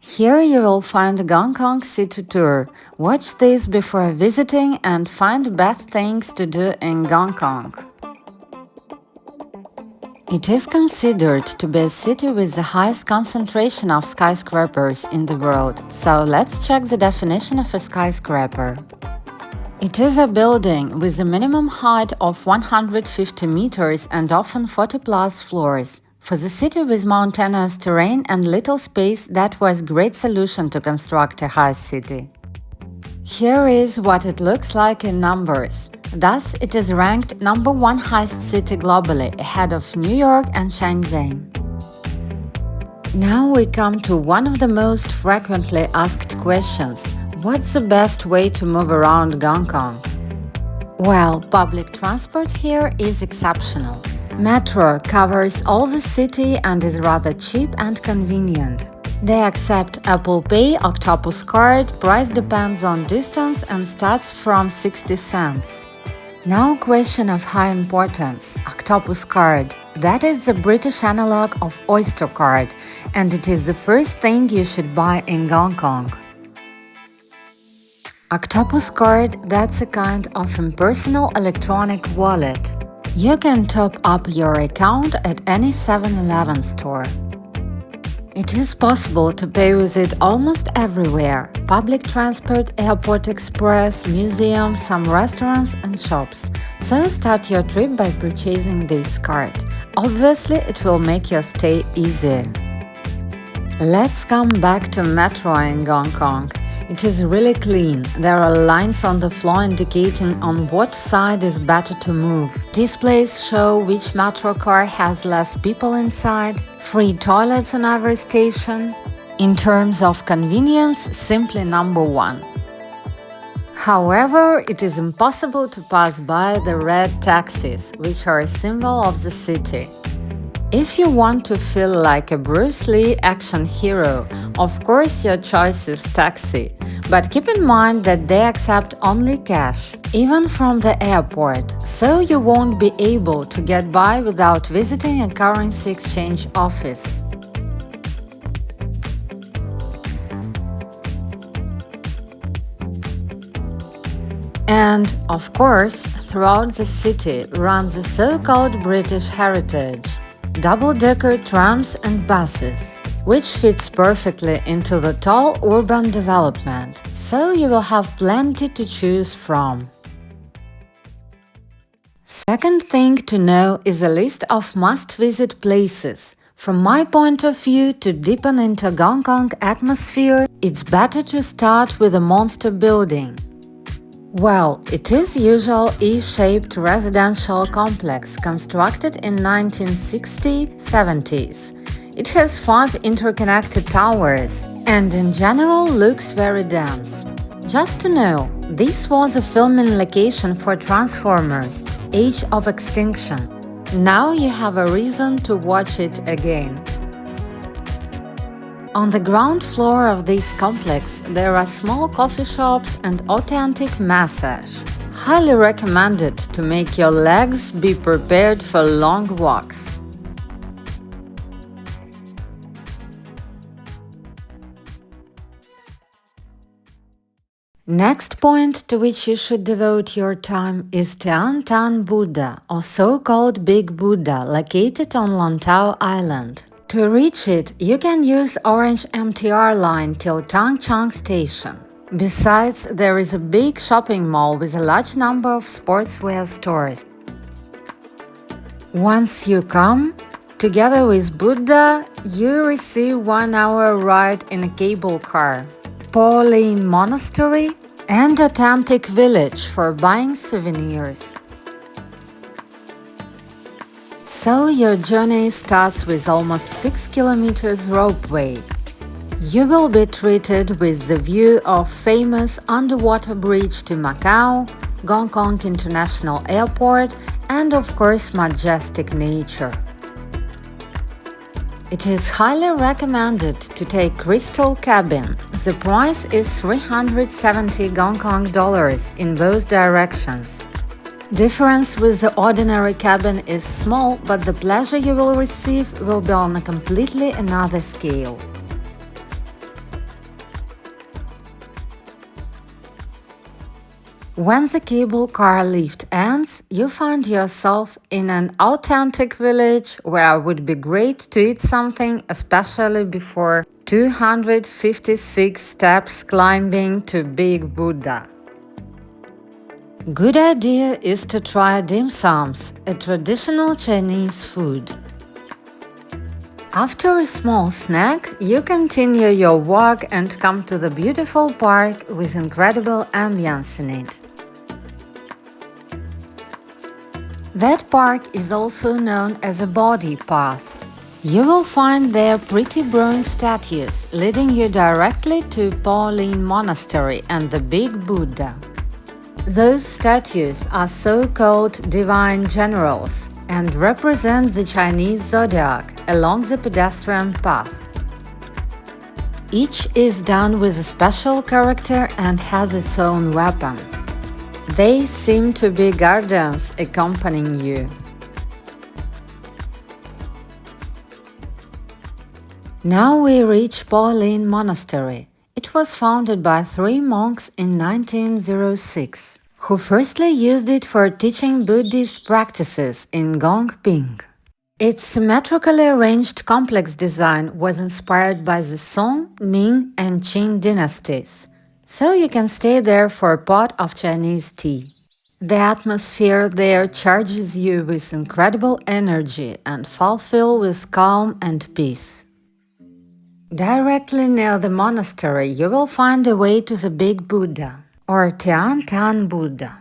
Here you will find a Hong Kong city tour. Watch this before visiting and find best things to do in Hong Kong. It is considered to be a city with the highest concentration of skyscrapers in the world, so let's check the definition of a skyscraper. It is a building with a minimum height of 150 meters and often 40-plus floors. For the city with mountainous terrain and little space, that was a great solution to construct a high city. Here is what it looks like in numbers. Thus, it is ranked number 1 highest city globally, ahead of New York and Shenzhen. Now we come to one of the most frequently asked questions. What's the best way to move around Hong Kong? Well, public transport here is exceptional. Metro covers all the city and is rather cheap and convenient. They accept Apple Pay, Octopus card, price depends on distance and starts from 60 cents. Now question of high importance, Octopus card. That is the British analog of Oyster card, and it is the first thing you should buy in Hong Kong. Octopus card, that's a kind of impersonal electronic wallet. You can top up your account at any 7-Eleven store. It is possible to pay with it almost everywhere: public transport, airport express, museums, some restaurants and shops. So start your trip by purchasing this card. Obviously, it will make your stay easier. Let's come back to metro in Hong Kong. It is really clean. There are lines on the floor indicating on what side is better to move. Displays show which metro car has less people inside. Free toilets on every station. In terms of convenience, simply number 1. However, it is impossible to pass by the red taxis, which are a symbol of the city. If you want to feel like a Bruce Lee action hero, of course your choice is taxi, but keep in mind that they accept only cash, even from the airport, so you won't be able to get by without visiting a currency exchange office. And, of course, throughout the city runs the so-called British heritage. Double-decker trams and buses, which fits perfectly into the tall urban development, so you will have plenty to choose from. Second thing to know is a list of must-visit places. From my point of view, to deepen into Hong Kong atmosphere, it's better to start with a monster building. Well, it is usual E-shaped residential complex constructed in 1960s-70s. It has 5 interconnected towers and in general looks very dense. Just to know, this was a filming location for Transformers: Age of Extinction. Now you have a reason to watch it again. On the ground floor of this complex, there are small coffee shops and authentic massage. Highly recommended to make your legs be prepared for long walks. Next point to which you should devote your time is Tian Buddha, or so-called Big Buddha, located on Lantau Island. To reach it, you can use Orange MTR line till Tang Chang Station. Besides, there is a big shopping mall with a large number of sportswear stores. Once you come, together with Buddha, you receive 1-hour ride in a cable car, Monastery, and authentic village for buying souvenirs. So your journey starts with almost 6 kilometers ropeway. You will be treated with the view of famous underwater bridge to Macao, Hong Kong International Airport, and of course majestic nature. It is highly recommended to take Crystal Cabin. The price is 370 Hong Kong dollars in both directions. Difference with the ordinary cabin is small, but the pleasure you will receive will be on a completely another scale. When the cable car lift ends, you find yourself in an authentic village where it would be great to eat something, especially before 256 steps climbing to Big Buddha. Good idea is to try dim sums, a traditional Chinese food. After a small snack, you continue your walk and come to the beautiful park with incredible ambience in it. That park is also known as a body path. You will find there pretty bronze statues leading you directly to Pauline Monastery and the Big Buddha. Those statues are so-called divine generals and represent the Chinese zodiac along the pedestrian path. Each is done with a special character and has its own weapon. They seem to be guardians accompanying you. Now we reach Pauline Monastery. It was founded by 3 monks in 1906, who firstly used it for teaching Buddhist practices in Gongping. Its symmetrically arranged complex design was inspired by the Song, Ming, and Qing dynasties, so you can stay there for a pot of Chinese tea. The atmosphere there charges you with incredible energy and fulfills with calm and peace. Directly near the monastery, you will find a way to the Big Buddha, or Tian Buddha.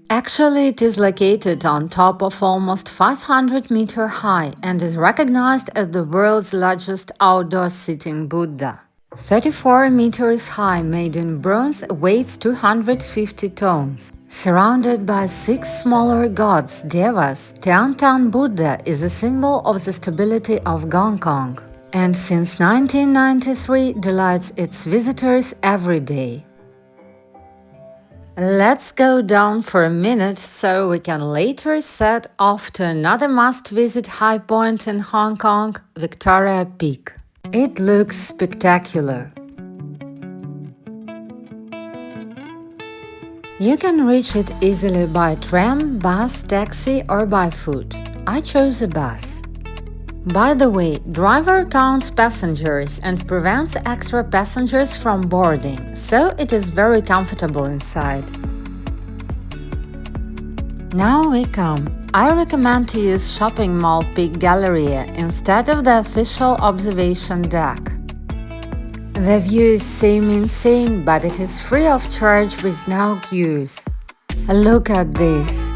Actually, it is located on top of almost 500 meters high and is recognized as the world's largest outdoor sitting Buddha. 34 meters high, made in bronze, weighs 250 tons. Surrounded by 6 smaller gods, devas, Tian Buddha is a symbol of the stability of Hong Kong, and since 1993 delights its visitors every day. Let's go down for a minute so we can later set off to another must-visit high point in Hong Kong, Victoria Peak. It looks spectacular. You can reach it easily by tram, bus, taxi or by foot. I chose a bus. By the way, driver counts passengers and prevents extra passengers from boarding, so it is very comfortable inside. Now we come. I recommend to use shopping mall Peak Galleria instead of the official observation deck. The view is seem insane, but it is free of charge with no queues. Look at this!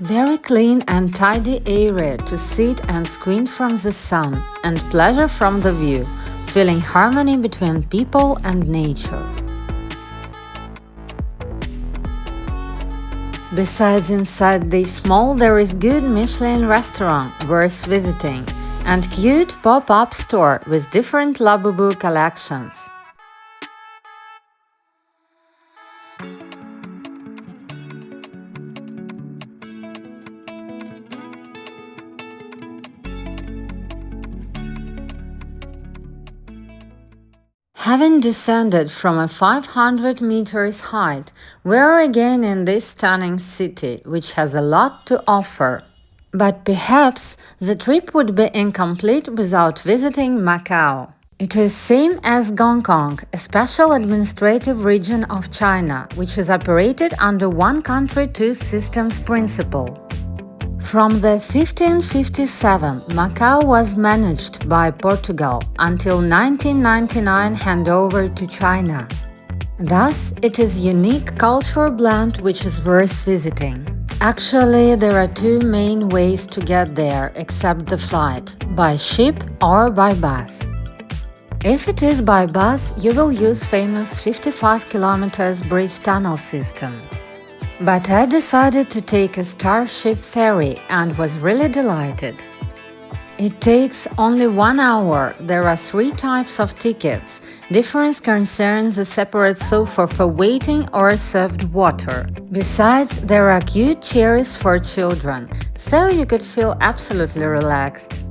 Very clean and tidy area to sit and squint from the sun and pleasure from the view, feeling harmony between people and nature. Besides, inside this mall there is good Michelin restaurant worth visiting and cute pop-up store with different Labubu collections. Having descended from a 500 meters height, we are again in this stunning city, which has a lot to offer. But perhaps the trip would be incomplete without visiting Macao. It is same as Hong Kong, a special administrative region of China, which is operated under one country, two systems principle. From the 1557, Macau was managed by Portugal until 1999 handover to China. Thus, it is a unique cultural blend which is worth visiting. Actually, there are 2 main ways to get there except the flight, by ship or by bus. If it is by bus, you will use famous 55 km bridge tunnel system. But I decided to take a Starship ferry and was really delighted. It takes only 1 hour. There are 3 types of tickets. Difference concerns the separate sofa for waiting or served water. Besides, there are cute chairs for children, so you could feel absolutely relaxed.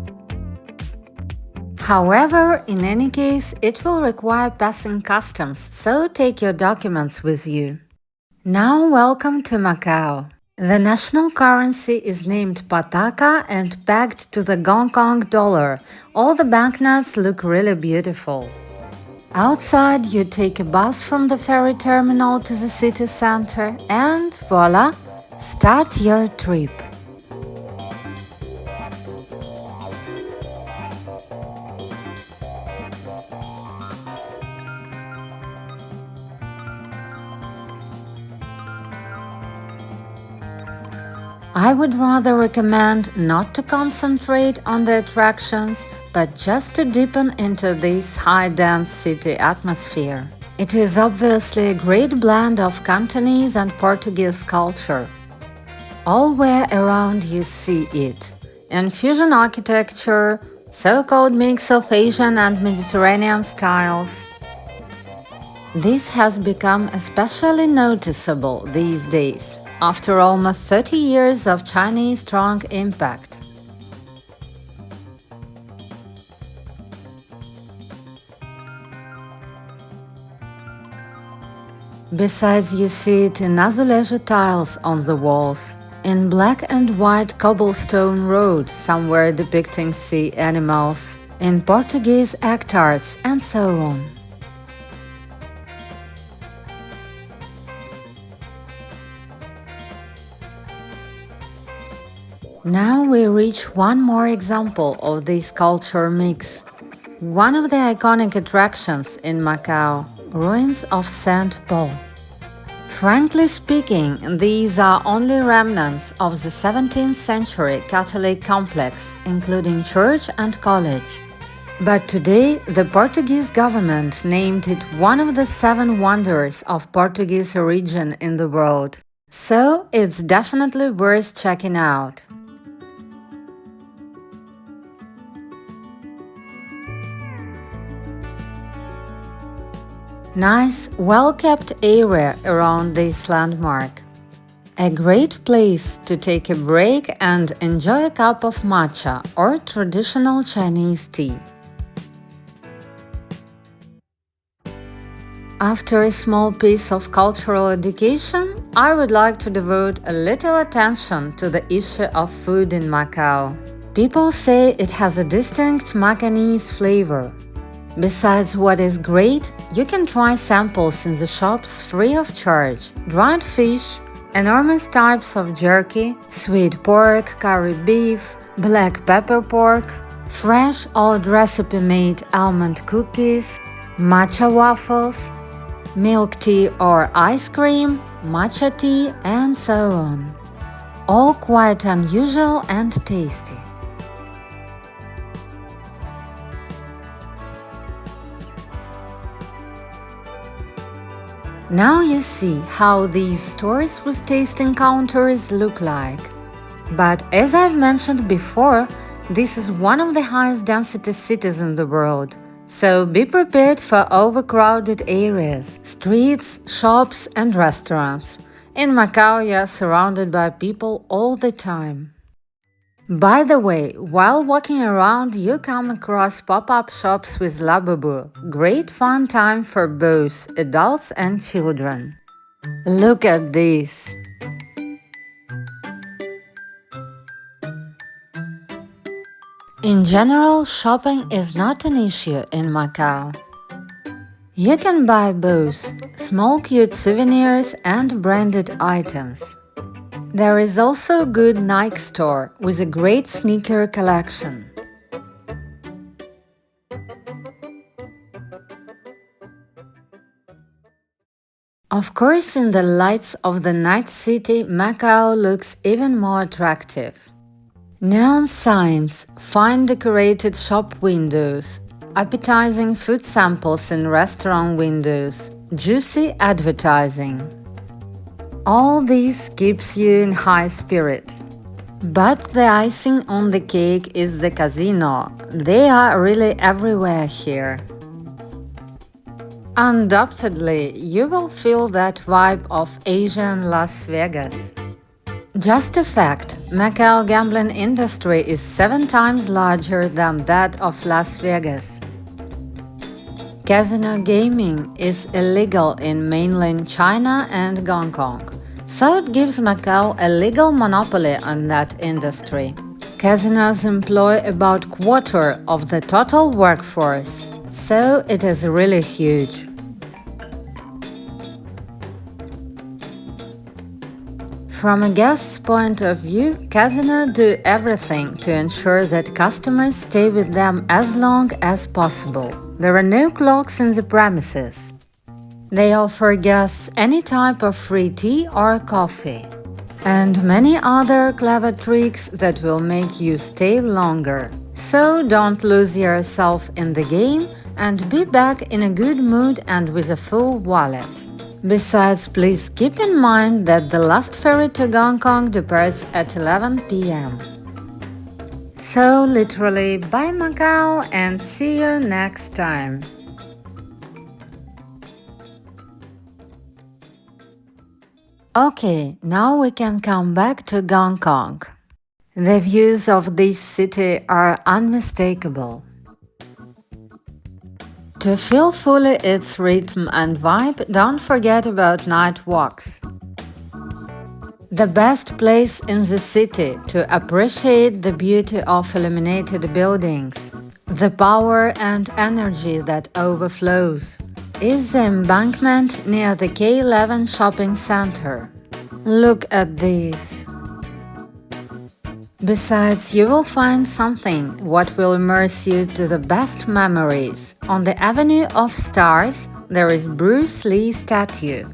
However, in any case, it will require passing customs, so take your documents with you. Now welcome to Macau. The national currency is named Pataka and pegged to the Hong Kong dollar. All the banknotes look really beautiful. Outside, you take a bus from the ferry terminal to the city center and voila, start your trip. I would rather recommend not to concentrate on the attractions, but just to deepen into this high-dense city atmosphere. It is obviously a great blend of Cantonese and Portuguese culture. All where around you see it. In fusion architecture, so-called mix of Asian and Mediterranean styles. This has become especially noticeable these days, after almost 30 years of Chinese strong impact. Besides, you see it in azulejo tiles on the walls, in black and white cobblestone road somewhere depicting sea animals, in Portuguese act arts, and so on. Now we reach one more example of this culture mix. One of the iconic attractions in Macau, ruins of St. Paul. Frankly speaking, these are only remnants of the 17th century Catholic complex, including church and college. But today, the Portuguese government named it one of the 7 wonders of Portuguese origin in the world. So it's definitely worth checking out. Nice, well-kept area around this landmark. A great place to take a break and enjoy a cup of matcha or traditional Chinese tea. After a small piece of cultural education, I would like to devote a little attention to the issue of food in Macau. People say it has a distinct Macanese flavor. Besides what is great, you can try samples in the shops free of charge. Dried fish, enormous types of jerky, sweet pork, curry beef, black pepper pork, fresh old recipe-made almond cookies, matcha waffles, milk tea or ice cream, matcha tea, and so on. All quite unusual and tasty. Now you see how these stores with tasting counters look like. But as I've mentioned before, this is one of the highest density cities in the world. So be prepared for overcrowded areas, streets, shops and restaurants. In Macau, you are surrounded by people all the time. By the way, while walking around, you come across pop-up shops with Labubu. Great fun time for both adults and children. Look at this! In general, shopping is not an issue in Macau. You can buy both small cute souvenirs and branded items. There is also a good Nike store with a great sneaker collection. Of course, in the lights of the night city, Macau looks even more attractive. Neon signs, fine decorated shop windows, appetizing food samples in restaurant windows, juicy advertising. All this keeps you in high spirit. But the icing on the cake is the casino. They are really everywhere here. Undoubtedly, you will feel that vibe of Asian Las Vegas. Just a fact, Macau gambling industry is 7 times larger than that of Las Vegas. Casino gaming is illegal in mainland China and Hong Kong, so it gives Macau a legal monopoly on that industry. Casinos employ about quarter of the total workforce, so it is really huge. From a guest's point of view, casinos do everything to ensure that customers stay with them as long as possible. There are no clocks in the premises. They offer guests any type of free tea or coffee, and many other clever tricks that will make you stay longer. So don't lose yourself in the game and be back in a good mood and with a full wallet. Besides, please keep in mind that the last ferry to Hong Kong departs at 11 p.m. So literally, bye Macau and see you next time! Okay, now we can come back to Hong Kong. The views of this city are unmistakable. To feel fully its rhythm and vibe, don't forget about night walks. The best place in the city to appreciate the beauty of illuminated buildings, the power and energy that overflows, is the embankment near the K11 shopping center. Look at this. Besides, you will find something what will immerse you to the best memories. On the Avenue of Stars, there is Bruce Lee statue.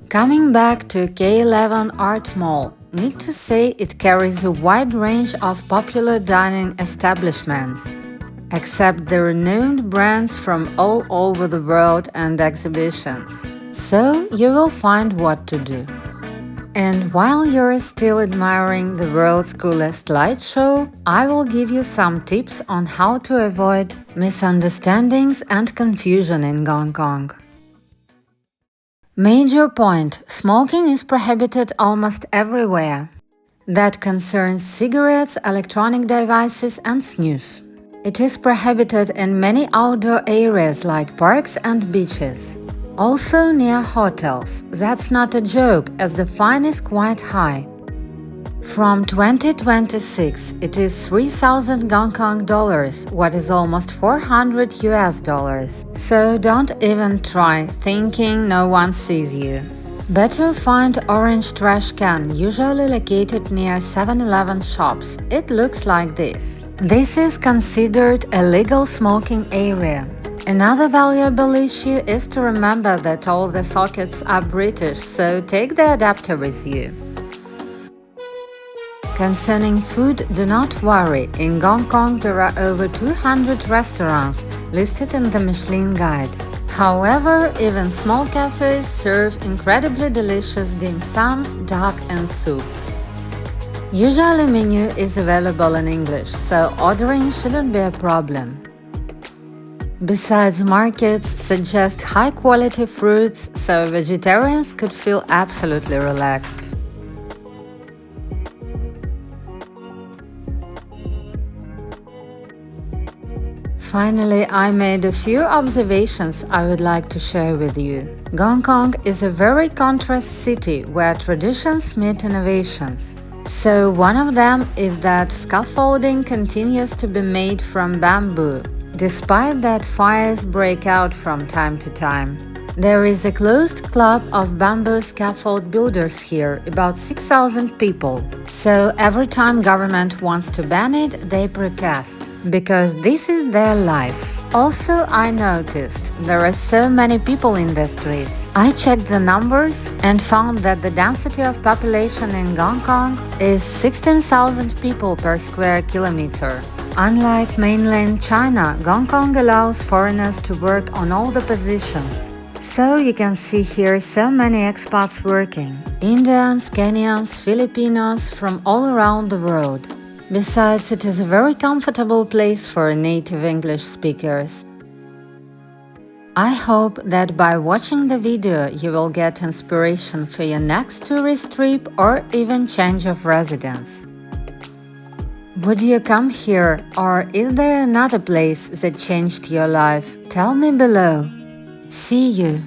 Coming back to K11 Art Mall, need to say it carries a wide range of popular dining establishments, except the renowned brands from all over the world and exhibitions. So you will find what to do. And while you're still admiring the world's coolest light show, I will give you some tips on how to avoid misunderstandings and confusion in Hong Kong. Major point: smoking is prohibited almost everywhere. That concerns cigarettes, electronic devices and snus. It is prohibited in many outdoor areas like parks and beaches. Also near hotels. That's not a joke, as the fine is quite high. From 2026, it is 3,000 Hong Kong dollars, what is almost 400 US dollars. So don't even try, thinking no one sees you. Better find orange trash can, usually located near 7-Eleven shops. It looks like this. This is considered a legal smoking area. Another valuable issue is to remember that all the sockets are British, so take the adapter with you. Concerning food, do not worry. In Hong Kong there are over 200 restaurants listed in the Michelin Guide. However, even small cafes serve incredibly delicious dim sums, duck and soup. Usually menu is available in English, so ordering shouldn't be a problem. Besides, markets suggest high-quality fruits, so vegetarians could feel absolutely relaxed. Finally, I made a few observations I would like to share with you. Hong Kong is a very contrast city where traditions meet innovations. So one of them is that scaffolding continues to be made from bamboo. Despite that, fires break out from time to time. There is a closed club of bamboo scaffold builders here, about 6,000 people. So every time government wants to ban it, they protest, because this is their life. Also, I noticed there are so many people in the streets. I checked the numbers and found that the density of population in Hong Kong is 16,000 people per square kilometer. Unlike mainland China, Hong Kong allows foreigners to work on all the positions. So you can see here so many expats working. Indians, Kenyans, Filipinos from all around the world. Besides, it is a very comfortable place for native English speakers. I hope that by watching the video you will get inspiration for your next tourist trip or even change of residence. Would you come here, or is there another place that changed your life? Tell me below. See you!